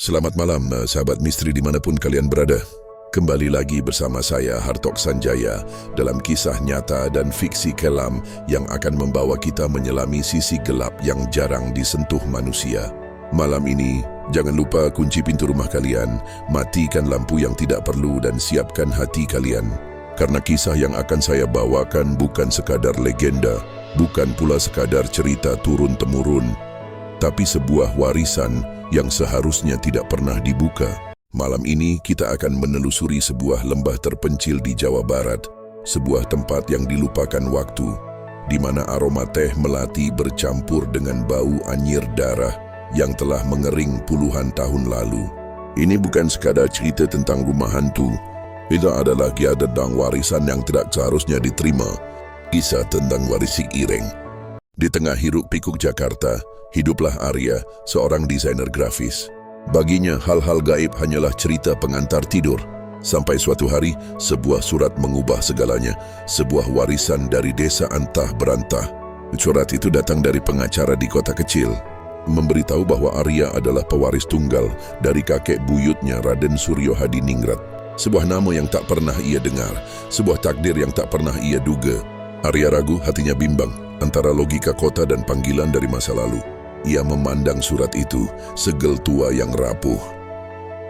Selamat malam, sahabat misteri dimanapun kalian berada. Kembali lagi bersama saya, Hartok Sanjaya, dalam kisah nyata dan fiksi kelam yang akan membawa kita menyelami sisi gelap yang jarang disentuh manusia. Malam ini, jangan lupa kunci pintu rumah kalian, matikan lampu yang tidak perlu dan siapkan hati kalian. Karena kisah yang akan saya bawakan bukan sekadar legenda, bukan pula sekadar cerita turun-temurun, tapi sebuah warisan yang seharusnya tidak pernah dibuka. Malam ini kita akan menelusuri sebuah lembah terpencil di Jawa Barat, sebuah tempat yang dilupakan waktu, di mana aroma teh melati bercampur dengan bau anyir darah yang telah mengering puluhan tahun lalu. Ini bukan sekadar cerita tentang rumah hantu, itu adalah kisah tentang warisan yang tidak seharusnya diterima, kisah tentang warisik ireng. Di tengah hiruk-pikuk Jakarta, hiduplah Arya, seorang desainer grafis. Baginya hal-hal gaib hanyalah cerita pengantar tidur. Sampai suatu hari, sebuah surat mengubah segalanya, sebuah warisan dari desa antah berantah. Surat itu datang dari pengacara di kota kecil, memberitahu bahwa Arya adalah pewaris tunggal dari kakek buyutnya Raden Suryo Hadiningrat. Sebuah nama yang tak pernah ia dengar, sebuah takdir yang tak pernah ia duga. Arya ragu, hatinya bimbang antara logika kota dan panggilan dari masa lalu. Ia memandang surat itu, segel tua yang rapuh.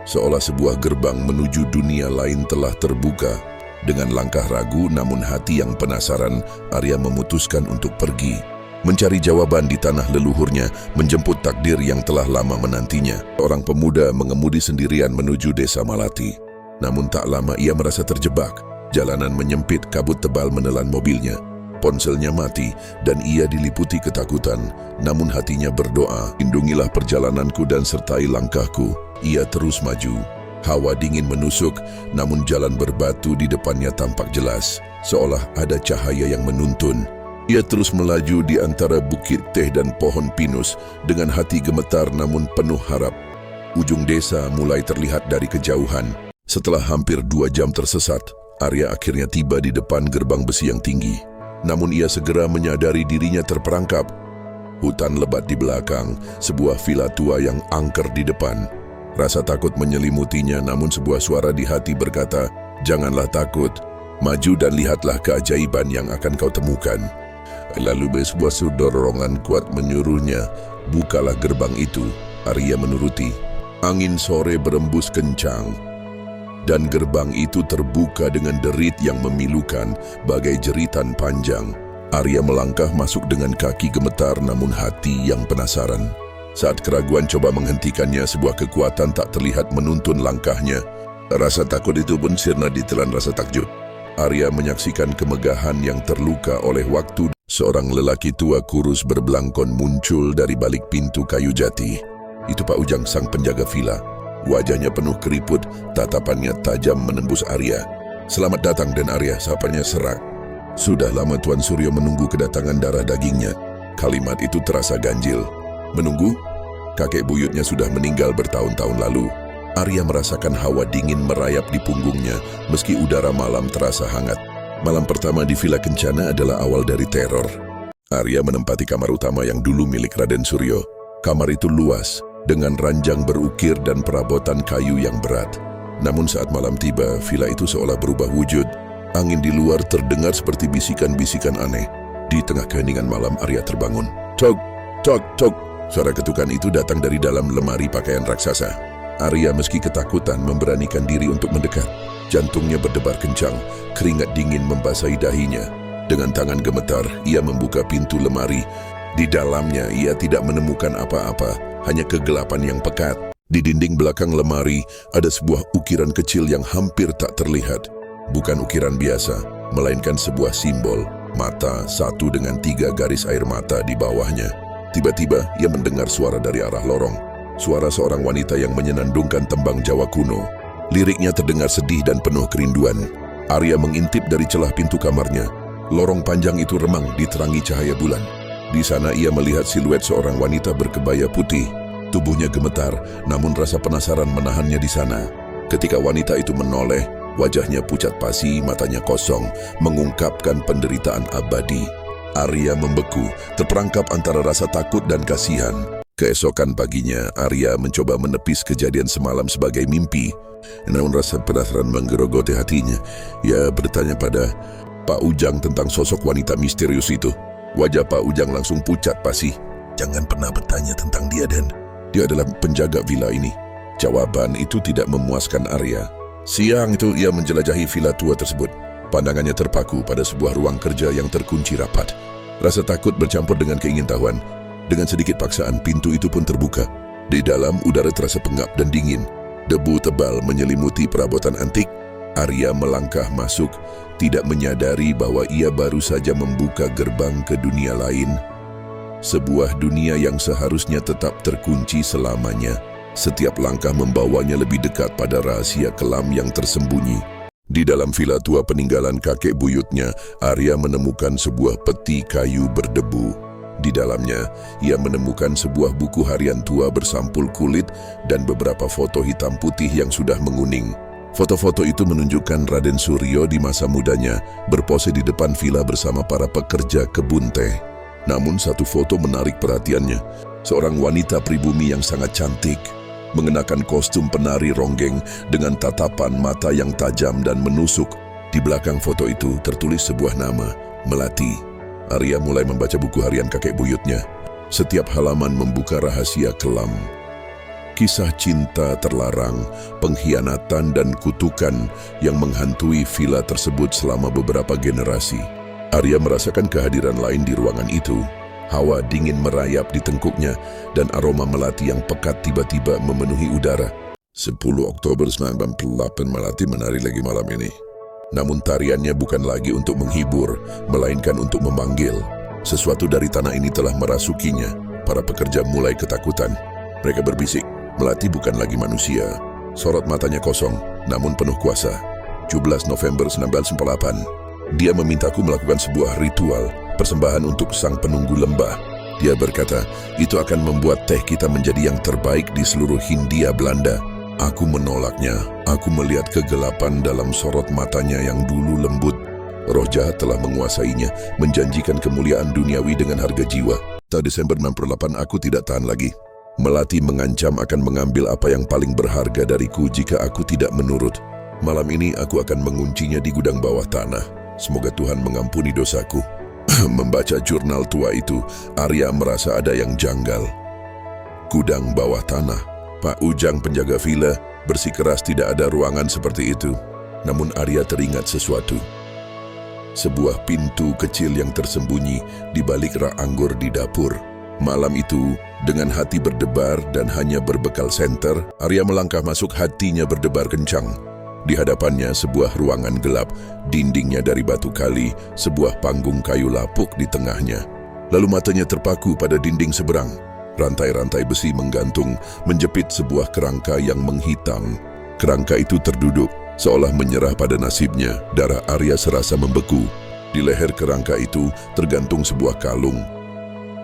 Seolah sebuah gerbang menuju dunia lain telah terbuka. Dengan langkah ragu namun hati yang penasaran, Arya memutuskan untuk pergi, mencari jawaban di tanah leluhurnya, menjemput takdir yang telah lama menantinya. Seorang pemuda mengemudi sendirian menuju desa Malati. Namun tak lama ia merasa terjebak. Jalanan menyempit, kabut tebal menelan mobilnya. Ponselnya mati dan ia diliputi ketakutan, namun hatinya berdoa, lindungilah perjalananku dan sertai langkahku. Ia terus maju. Hawa dingin menusuk, namun jalan berbatu di depannya tampak jelas, seolah ada cahaya yang menuntun. Ia terus melaju di antara bukit teh dan pohon pinus, dengan hati gemetar namun penuh harap. Ujung desa mulai terlihat dari kejauhan. Setelah hampir 2 jam tersesat, Arya akhirnya tiba di depan gerbang besi yang tinggi. Namun ia segera menyadari dirinya terperangkap. Hutan lebat di belakang, sebuah vila tua yang angker di depan. Rasa takut menyelimutinya, namun sebuah suara di hati berkata, "Janganlah takut, maju dan lihatlah keajaiban yang akan kau temukan." Lalu sebuah dorongan kuat menyuruhnya, "Bukalah gerbang itu." Arya menuruti. Angin sore berembus kencang, dan gerbang itu terbuka dengan derit yang memilukan bagai jeritan panjang. Arya melangkah masuk dengan kaki gemetar namun hati yang penasaran. Saat keraguan coba menghentikannya, sebuah kekuatan tak terlihat menuntun langkahnya. Rasa takut itu pun sirna ditelan rasa takjub. Arya menyaksikan kemegahan yang terluka oleh waktu. Seorang lelaki tua kurus berbelangkon muncul dari balik pintu kayu jati. Itu Pak Ujang, sang penjaga vila. Wajahnya penuh keriput, tatapannya tajam menembus Arya. "Selamat datang, Den Arya," sapanya serak. "Sudah lama Tuan Suryo menunggu kedatangan darah dagingnya." Kalimat itu terasa ganjil. Menunggu? Kakek buyutnya sudah meninggal bertahun-tahun lalu. Arya merasakan hawa dingin merayap di punggungnya, meski udara malam terasa hangat. Malam pertama di Vila Kencana adalah awal dari teror. Arya menempati kamar utama yang dulu milik Raden Suryo. Kamar itu luas, dengan ranjang berukir dan perabotan kayu yang berat. Namun saat malam tiba, vila itu seolah berubah wujud. Angin di luar terdengar seperti bisikan-bisikan aneh. Di tengah keheningan malam, Arya terbangun. "Tok, tok, tok." Suara ketukan itu datang dari dalam lemari pakaian raksasa. Arya meski ketakutan memberanikan diri untuk mendekat. Jantungnya berdebar kencang, keringat dingin membasahi dahinya. Dengan tangan gemetar, ia membuka pintu lemari. Di dalamnya ia tidak menemukan apa-apa, hanya kegelapan yang pekat. Di dinding belakang lemari ada sebuah ukiran kecil yang hampir tak terlihat. Bukan ukiran biasa, melainkan sebuah simbol, mata satu dengan 3 garis air mata di bawahnya. Tiba-tiba ia mendengar suara dari arah lorong. Suara seorang wanita yang menyenandungkan tembang Jawa kuno. Liriknya terdengar sedih dan penuh kerinduan. Arya mengintip dari celah pintu kamarnya. Lorong panjang itu remang diterangi cahaya bulan. Di sana ia melihat siluet seorang wanita berkebaya putih. Tubuhnya gemetar, namun rasa penasaran menahannya di sana. Ketika wanita itu menoleh, wajahnya pucat pasi, matanya kosong, mengungkapkan penderitaan abadi. Arya membeku, terperangkap antara rasa takut dan kasihan. Keesokan paginya, Arya mencoba menepis kejadian semalam sebagai mimpi. Namun rasa penasaran menggerogoti hatinya. Ia bertanya pada Pak Ujang tentang sosok wanita misterius itu. Wajah Pak Ujang langsung pucat pasi. Jangan pernah bertanya tentang dia, Dan. Dia adalah penjaga villa ini. Jawaban itu tidak memuaskan Arya. Siang itu ia menjelajahi villa tua tersebut. Pandangannya terpaku pada sebuah ruang kerja yang terkunci rapat. Rasa takut bercampur dengan keingintahuan. Dengan sedikit paksaan, pintu itu pun terbuka. Di dalam, udara terasa pengap dan dingin. Debu tebal menyelimuti perabotan antik. Arya melangkah masuk, tidak menyadari bahwa ia baru saja membuka gerbang ke dunia lain. Sebuah dunia yang seharusnya tetap terkunci selamanya. Setiap langkah membawanya lebih dekat pada rahasia kelam yang tersembunyi. Di dalam villa tua peninggalan kakek buyutnya, Arya menemukan sebuah peti kayu berdebu. Di dalamnya, ia menemukan sebuah buku harian tua bersampul kulit dan beberapa foto hitam putih yang sudah menguning. Foto-foto itu menunjukkan Raden Suryo di masa mudanya berpose di depan villa bersama para pekerja kebun teh. Namun satu foto menarik perhatiannya. Seorang wanita pribumi yang sangat cantik, mengenakan kostum penari ronggeng dengan tatapan mata yang tajam dan menusuk. Di belakang foto itu tertulis sebuah nama, Melati. Arya mulai membaca buku harian kakek buyutnya. Setiap halaman membuka rahasia kelam. Kisah cinta terlarang, pengkhianatan dan kutukan yang menghantui villa tersebut selama beberapa generasi. Arya merasakan kehadiran lain di ruangan itu. Hawa dingin merayap di tengkuknya dan aroma melati yang pekat tiba-tiba memenuhi udara. 10 Oktober 1998 Melati menari lagi malam ini. Namun tariannya bukan lagi untuk menghibur, melainkan untuk memanggil. Sesuatu dari tanah ini telah merasukinya. Para pekerja mulai ketakutan. Mereka berbisik, Melati bukan lagi manusia. Sorot matanya kosong, namun penuh kuasa. 17 November 1998. Dia memintaku melakukan sebuah ritual, persembahan untuk sang penunggu lembah. Dia berkata, itu akan membuat teh kita menjadi yang terbaik di seluruh Hindia Belanda. Aku menolaknya. Aku melihat kegelapan dalam sorot matanya yang dulu lembut. Roh jahat telah menguasainya, menjanjikan kemuliaan duniawi dengan harga jiwa. Pada Desember 1998 aku tidak tahan lagi. Melati mengancam akan mengambil apa yang paling berharga dariku jika aku tidak menurut. Malam ini aku akan menguncinya di gudang bawah tanah. Semoga Tuhan mengampuni dosaku. Membaca jurnal tua itu, Arya merasa ada yang janggal. Gudang bawah tanah. Pak Ujang penjaga villa bersikeras tidak ada ruangan seperti itu. Namun Arya teringat sesuatu. Sebuah pintu kecil yang tersembunyi di balik rak anggur di dapur. Malam itu, dengan hati berdebar dan hanya berbekal senter, Arya melangkah masuk, hatinya berdebar kencang. Di hadapannya sebuah ruangan gelap, dindingnya dari batu kali, sebuah panggung kayu lapuk di tengahnya. Lalu matanya terpaku pada dinding seberang. Rantai-rantai besi menggantung, menjepit sebuah kerangka yang menghitam. Kerangka itu terduduk, seolah menyerah pada nasibnya. Darah Arya serasa membeku. Di leher kerangka itu tergantung sebuah kalung.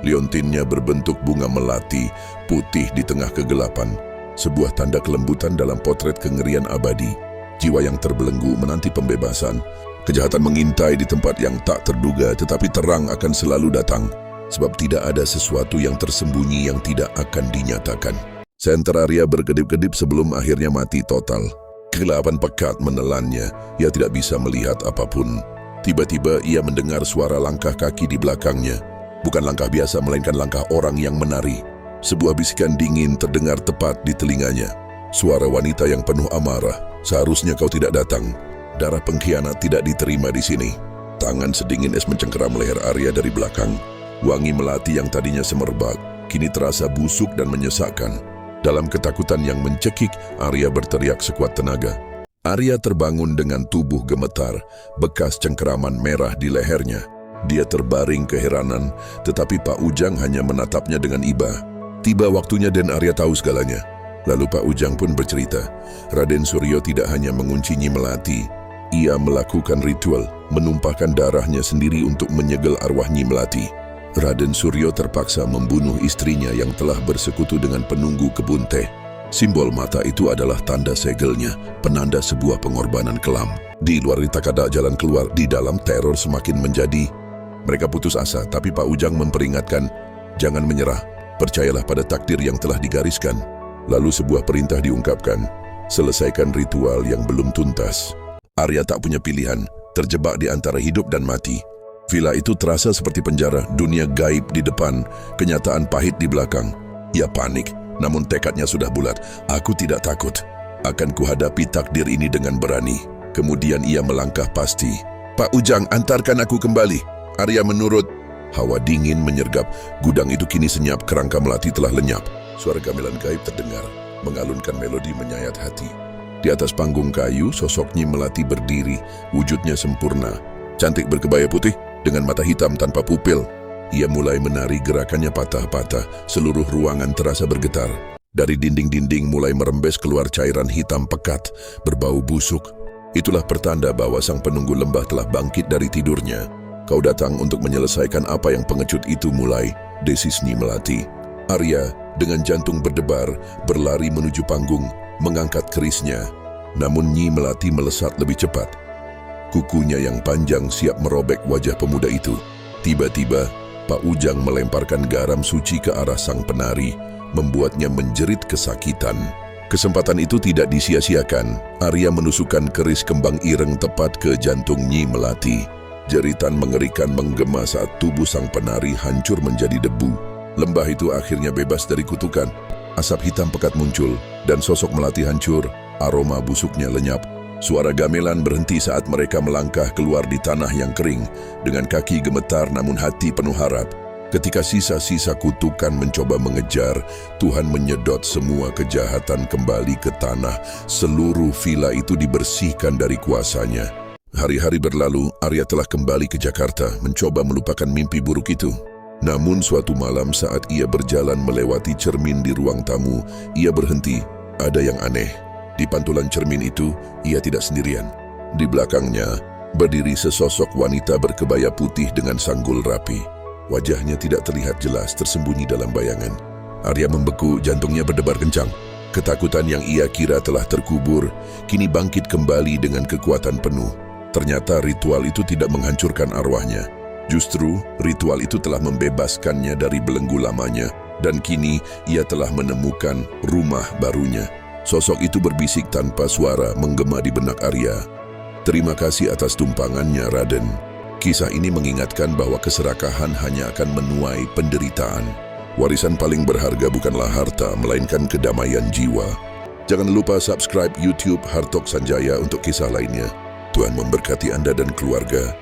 Liontinnya berbentuk bunga melati, putih di tengah kegelapan. Sebuah tanda kelembutan dalam potret kengerian abadi. Jiwa yang terbelenggu menanti pembebasan. Kejahatan mengintai di tempat yang tak terduga, tetapi terang akan selalu datang. Sebab tidak ada sesuatu yang tersembunyi yang tidak akan dinyatakan. Senter Arya berkedip-kedip sebelum akhirnya mati total. Kegelapan pekat menelannya, ia tidak bisa melihat apapun. Tiba-tiba ia mendengar suara langkah kaki di belakangnya. Bukan langkah biasa, melainkan langkah orang yang menari. Sebuah bisikan dingin terdengar tepat di telinganya. Suara wanita yang penuh amarah. Seharusnya kau tidak datang. Darah pengkhianat tidak diterima di sini. Tangan sedingin es mencengkeram leher Arya dari belakang. Wangi melati yang tadinya semerbak, kini terasa busuk dan menyesakkan. Dalam ketakutan yang mencekik, Arya berteriak sekuat tenaga. Arya terbangun dengan tubuh gemetar, bekas cengkeraman merah di lehernya. Dia terbaring keheranan, tetapi Pak Ujang hanya menatapnya dengan iba. Tiba waktunya dan Arya tahu segalanya. Lalu Pak Ujang pun bercerita, Raden Suryo tidak hanya mengunci Nyi Melati. Ia melakukan ritual, menumpahkan darahnya sendiri untuk menyegel arwah Nyi Melati. Raden Suryo terpaksa membunuh istrinya yang telah bersekutu dengan penunggu kebun teh. Simbol mata itu adalah tanda segelnya, penanda sebuah pengorbanan kelam. Di luar tak ada jalan keluar, di dalam teror semakin menjadi. Mereka putus asa, tapi Pak Ujang memperingatkan, jangan menyerah. Percayalah pada takdir yang telah digariskan. Lalu sebuah perintah diungkapkan, selesaikan ritual yang belum tuntas. Arya tak punya pilihan, terjebak di antara hidup dan mati. Villa itu terasa seperti penjara, dunia gaib di depan, kenyataan pahit di belakang. Ia panik, namun tekadnya sudah bulat. Aku tidak takut. Akan kuhadapi takdir ini dengan berani. Kemudian ia melangkah pasti. Pak Ujang, antarkan aku kembali. Arya menurut. Hawa dingin menyergap. Gudang itu kini senyap, kerangka melati telah lenyap. Suara gamelan gaib terdengar, mengalunkan melodi menyayat hati. Di atas panggung kayu, sosok Nyi Melati berdiri, wujudnya sempurna. Cantik berkebaya putih, dengan mata hitam tanpa pupil. Ia mulai menari, gerakannya patah-patah, seluruh ruangan terasa bergetar. Dari dinding-dinding mulai merembes keluar cairan hitam pekat, berbau busuk. Itulah pertanda bahwa sang penunggu lembah telah bangkit dari tidurnya. Kau datang untuk menyelesaikan apa yang pengecut itu mulai, desis Nyi Melati. Arya, dengan jantung berdebar, berlari menuju panggung, mengangkat kerisnya. Namun Nyi Melati melesat lebih cepat. Kukunya yang panjang siap merobek wajah pemuda itu. Tiba-tiba, Pak Ujang melemparkan garam suci ke arah sang penari, membuatnya menjerit kesakitan. Kesempatan itu tidak disia-siakan. Arya menusukkan keris kembang ireng tepat ke jantung Nyi Melati. Jeritan mengerikan menggema saat tubuh sang penari hancur menjadi debu. Lembah itu akhirnya bebas dari kutukan. Asap hitam pekat muncul, dan sosok Melati hancur, aroma busuknya lenyap. Suara gamelan berhenti saat mereka melangkah keluar di tanah yang kering, dengan kaki gemetar namun hati penuh harap. Ketika sisa-sisa kutukan mencoba mengejar, Tuhan menyedot semua kejahatan kembali ke tanah. Seluruh villa itu dibersihkan dari kuasanya. Hari-hari berlalu, Arya telah kembali ke Jakarta, mencoba melupakan mimpi buruk itu. Namun suatu malam saat ia berjalan melewati cermin di ruang tamu, ia berhenti. Ada yang aneh. Di pantulan cermin itu, ia tidak sendirian. Di belakangnya, berdiri sesosok wanita berkebaya putih dengan sanggul rapi. Wajahnya tidak terlihat jelas, tersembunyi dalam bayangan. Arya membeku, jantungnya berdebar kencang. Ketakutan yang ia kira telah terkubur, kini bangkit kembali dengan kekuatan penuh. Ternyata ritual itu tidak menghancurkan arwahnya. Justru, ritual itu telah membebaskannya dari belenggu lamanya, dan kini ia telah menemukan rumah barunya. Sosok itu berbisik tanpa suara, menggema di benak Arya. Terima kasih atas tumpangannya, Raden. Kisah ini mengingatkan bahwa keserakahan hanya akan menuai penderitaan. Warisan paling berharga bukanlah harta, melainkan kedamaian jiwa. Jangan lupa subscribe YouTube Hartok Sanjaya untuk kisah lainnya. Tuhan memberkati Anda dan keluarga.